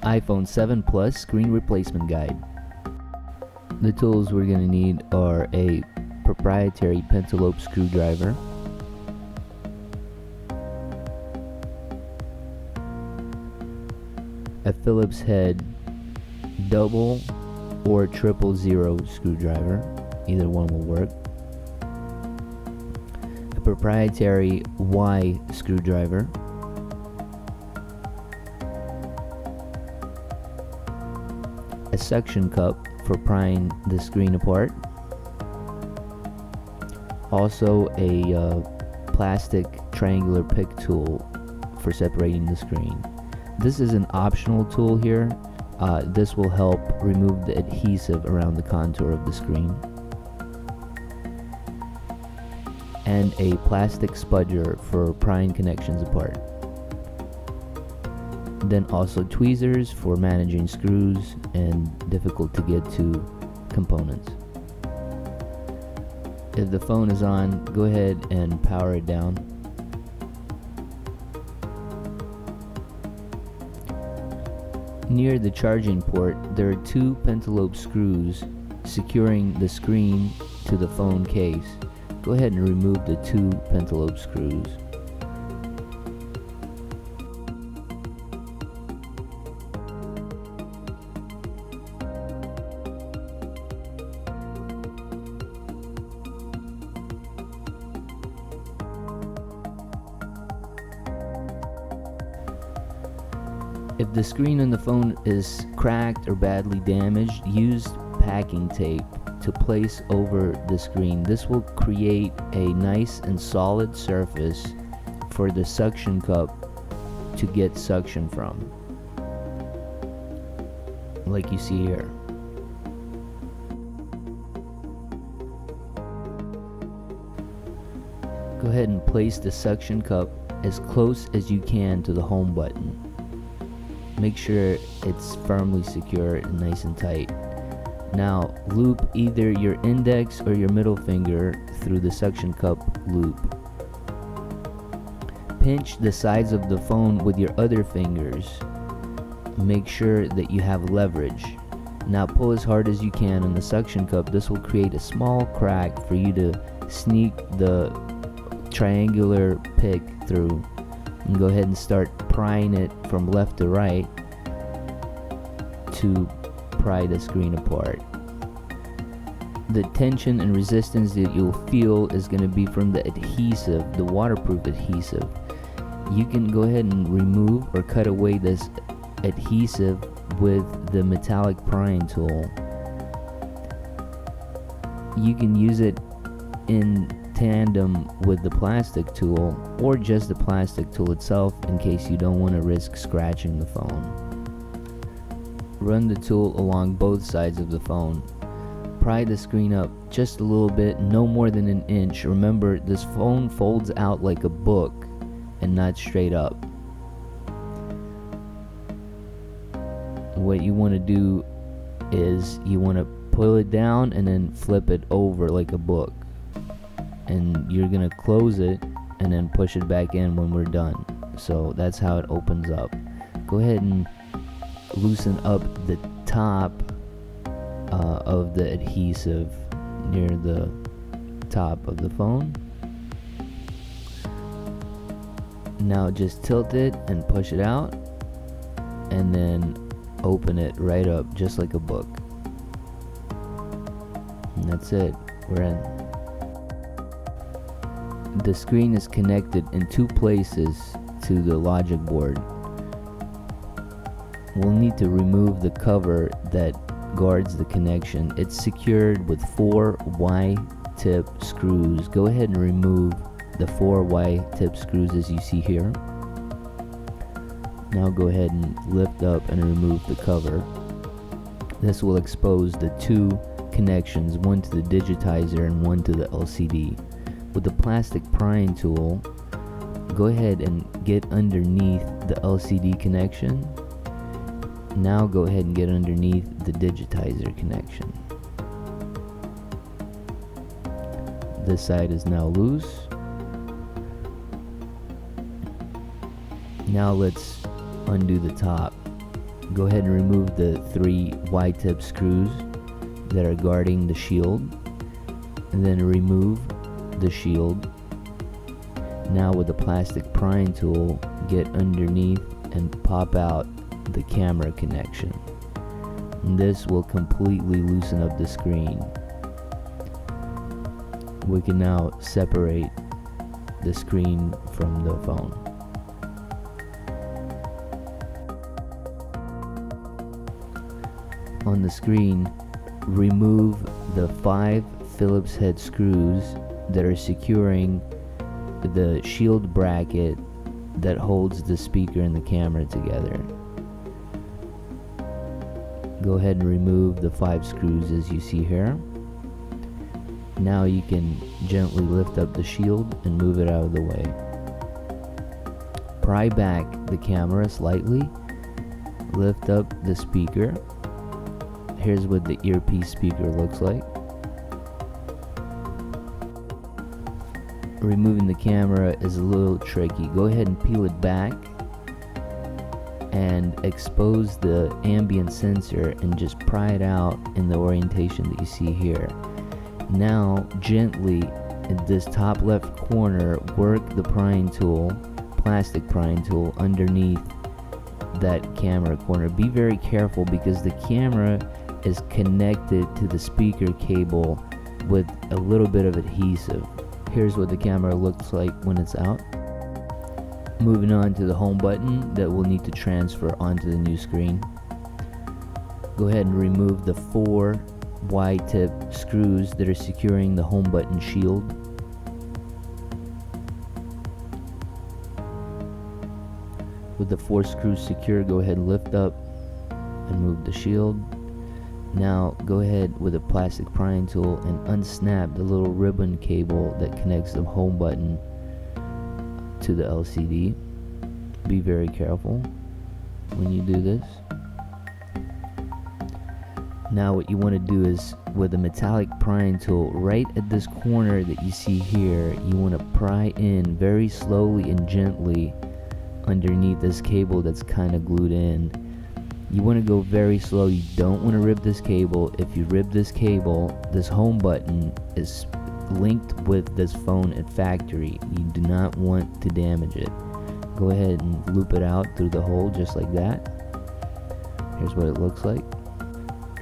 iPhone 7 Plus Screen Replacement Guide. The tools we're going to need are a proprietary pentalobe screwdriver, a Phillips head double or 000 screwdriver, either one will work, a proprietary Y screwdriver, a suction cup for prying the screen apart, also a plastic triangular pick tool for separating the screen. This is an optional tool here. This will help remove the adhesive around the contour of the screen. And a plastic spudger for prying connections apart. Then also tweezers for managing screws and difficult to get to components. If the phone is on, go ahead and power it down. Near the charging port, there are two pentalobe screws securing the screen to the phone case. Go ahead and remove the two pentalobe screws. If the screen on the phone is cracked or badly damaged, use packing tape to place over the screen. This will create a nice and solid surface for the suction cup to get suction from, like you see here. Go ahead and place the suction cup as close as you can to the home button. Make sure it's firmly secure and nice and tight. Now loop either your index or your middle finger through the suction cup loop. Pinch the sides of the phone with your other fingers. Make sure that you have leverage. Now pull as hard as you can on the suction cup. This will create a small crack for you to sneak the triangular pick through. And go ahead and start prying it from left to right to pry the screen apart. The tension and resistance that you'll feel is going to be from the adhesive, the waterproof adhesive. You can go ahead and remove or cut away this adhesive with the metallic prying tool. You can use it in tandem with the plastic tool or just the plastic tool itself in case you don't want to risk scratching the phone. Run the tool along both sides of the phone. Pry the screen up just a little bit, no more than an inch. Remember, this phone folds out like a book and not straight up. What you want to do is you want to pull it down and then flip it over like a book. And you're gonna close it and then push it back in when we're done. So that's how it opens up. Go ahead and loosen up the top of the adhesive near the top of the phone. Now just tilt it and push it out and then open it right up just like a book. And that's it, we're in. The screen is connected in two places to the logic board. We'll need to remove the cover that guards the connection. It's secured with 4 Y-tip screws. Go ahead and remove the 4 Y-tip screws as you see here. Now go ahead and lift up and remove the cover. This will expose the two connections, one to the digitizer and one to the LCD. With the plastic prying tool, go ahead and get underneath the LCD connection. Now go ahead and get underneath the digitizer connection. This side is now loose. Now let's undo the top. Go ahead and remove the 3 Y-tip screws that are guarding the shield, and then remove the shield. Now with the plastic prying tool, get underneath and pop out the camera connection. And this will completely loosen up the screen. We can now separate the screen from the phone. On the screen, remove the 5 Phillips head screws that are securing the shield bracket that holds the speaker and the camera together. Go ahead and remove the 5 screws as you see here. Now you can gently lift up the shield and move it out of the way. Pry back the camera slightly, lift up the speaker. Here's what the earpiece speaker looks like. Removing the camera is a little tricky. Go ahead and peel it back and expose the ambient sensor and just pry it out in the orientation that you see here. Now gently in this top left corner, work the prying tool, plastic prying tool, underneath that camera corner. Be very careful because the camera is connected to the speaker cable with a little bit of adhesive. Here's what the camera looks like when it's out. Moving on to the home button that we'll need to transfer onto the new screen. Go ahead and remove the 4 Y-tip screws that are securing the home button shield. With the 4 screws secure, go ahead and lift up and move the shield. Now go ahead with a plastic prying tool and unsnap the little ribbon cable that connects the home button to the LCD. Be very careful when you do this. Now what you want to do is, with a metallic prying tool, right at this corner that you see here, you want to pry in very slowly and gently underneath this cable that's kind of glued in. You want to go very slow. You don't want to rip this cable. If you rip this cable, this home button is linked with this phone at factory. You do not want to damage it. Go ahead and loop it out through the hole just like that. Here's what it looks like.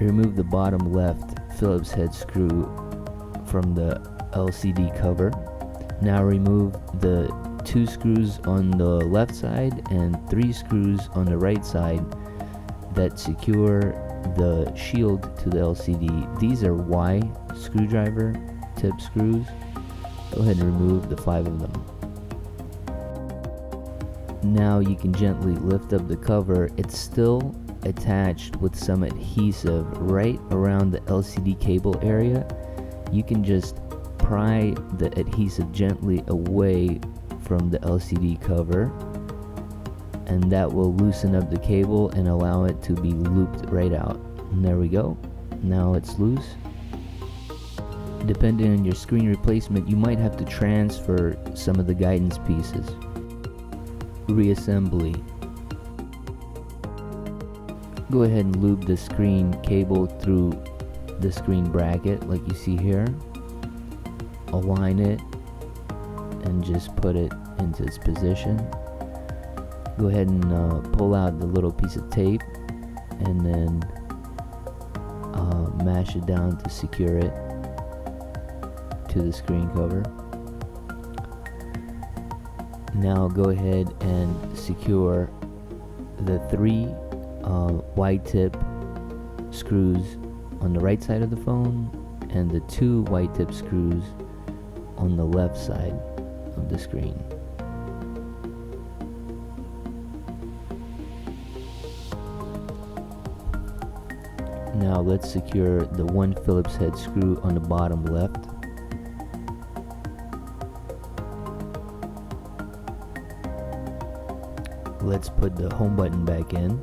Remove the bottom left Phillips head screw from the LCD cover. Now remove the 2 screws on the left side and 3 screws on the right side that secure the shield to the LCD. These are Y screwdriver tip screws. Go ahead and remove the 5 of them. Now you can gently lift up the cover. It's still attached with some adhesive right around the LCD cable area. You can just pry the adhesive gently away from the LCD cover, and that will loosen up the cable and allow it to be looped right out. And there we go. Now it's loose. Depending on your screen replacement, you might have to transfer some of the guidance pieces. Reassembly. Go ahead and loop the screen cable through the screen bracket like you see here. Align it and just put it into its position. Go ahead and pull out the little piece of tape and then mash it down to secure it to the screen cover. Now go ahead and secure the 3 Y-tip screws on the right side of the phone and the 2 Y-tip screws on the left side of the screen. Now let's secure the 1 Phillips head screw on the bottom left. Let's put the home button back in.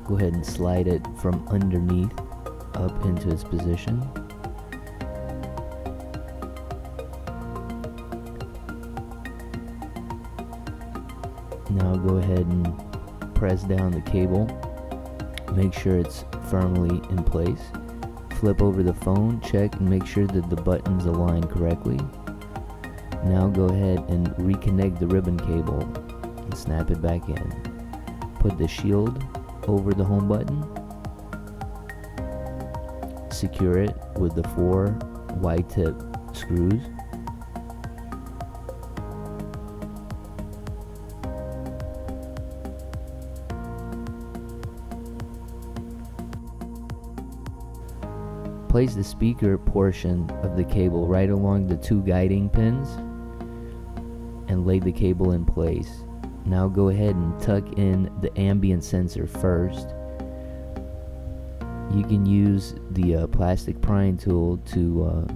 Go ahead and slide it from underneath up into its position. Now go ahead and press down the cable Make sure it's firmly in place. Flip over the phone, check and make sure that the buttons align correctly. Now go ahead and reconnect the ribbon cable and snap it back in. Put the shield over the home button. Secure it with the 4 wide tip screws. Place the speaker portion of the cable right along the 2 guiding pins and lay the cable in place. Now go ahead and tuck in the ambient sensor first. You can use the plastic prying tool to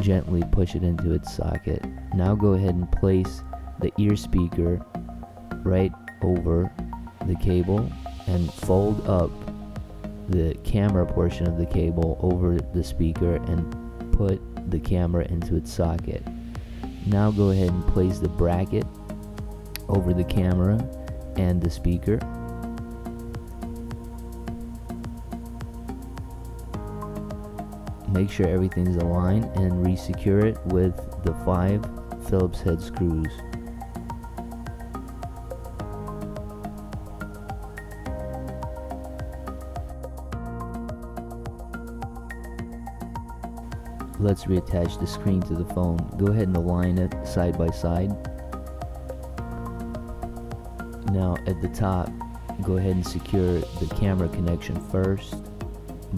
gently push it into its socket. Now go ahead and place the ear speaker right over the cable and fold up the camera portion of the cable over the speaker and put the camera into its socket. Now go ahead and place the bracket over the camera and the speaker. Make sure everything's aligned and re-secure it with the 5 Phillips head screws. Let's reattach the screen to the phone. Go ahead and align it side by side. Now at the top, go ahead and secure the camera connection first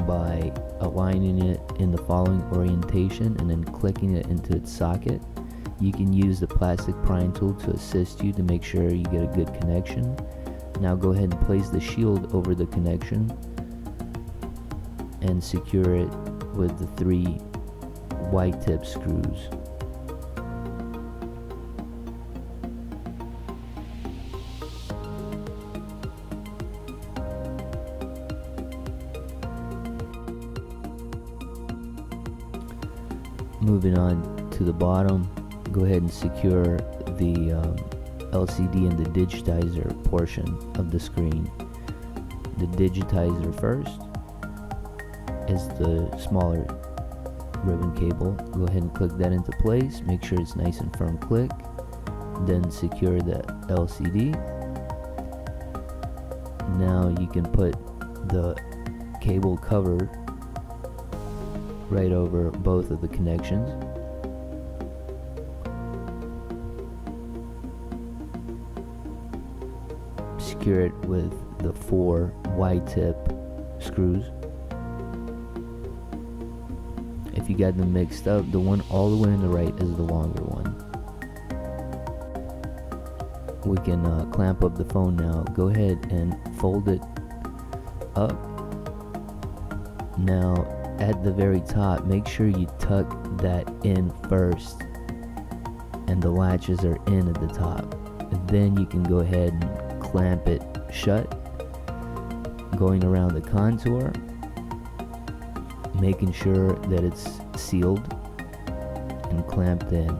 by aligning it in the following orientation and then clicking it into its socket. You can use the plastic prying tool to assist you to make sure you get a good connection. Now go ahead and place the shield over the connection and secure it with the 3 wide tip screws. Moving on to the bottom, go ahead and secure the LCD and the Digitizer portion of the screen. The Digitizer first is the smaller ribbon cable. Go ahead and click that into place. Make sure it's nice and firm click. Then secure the LCD. Now you can put the cable cover right over both of the connections. Secure it with the 4 wide tip screws. If you got them mixed up, the one all the way on the right is the longer one. We can clamp up the phone now. Go ahead and fold it up. Now at the very top, make sure you tuck that in first and the latches are in at the top. And then you can go ahead and clamp it shut, going around the contour, making sure that it's sealed and clamped in.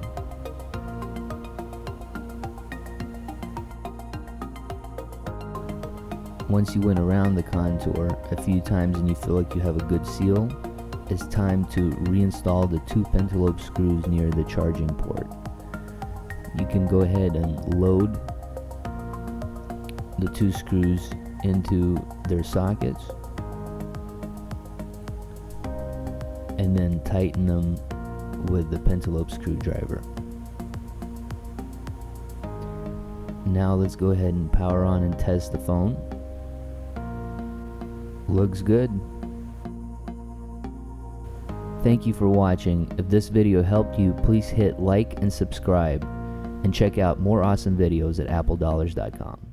Once you went around the contour a few times and you feel like you have a good seal, it's time to reinstall the 2 pentalobe screws near the charging port. You can go ahead and load the 2 screws into their sockets and then tighten them with the pentalobe screwdriver. Now let's go ahead and power on and test the phone. Looks good. Thank you for watching. If this video helped you, please hit like and subscribe, and check out more awesome videos at appledollars.com.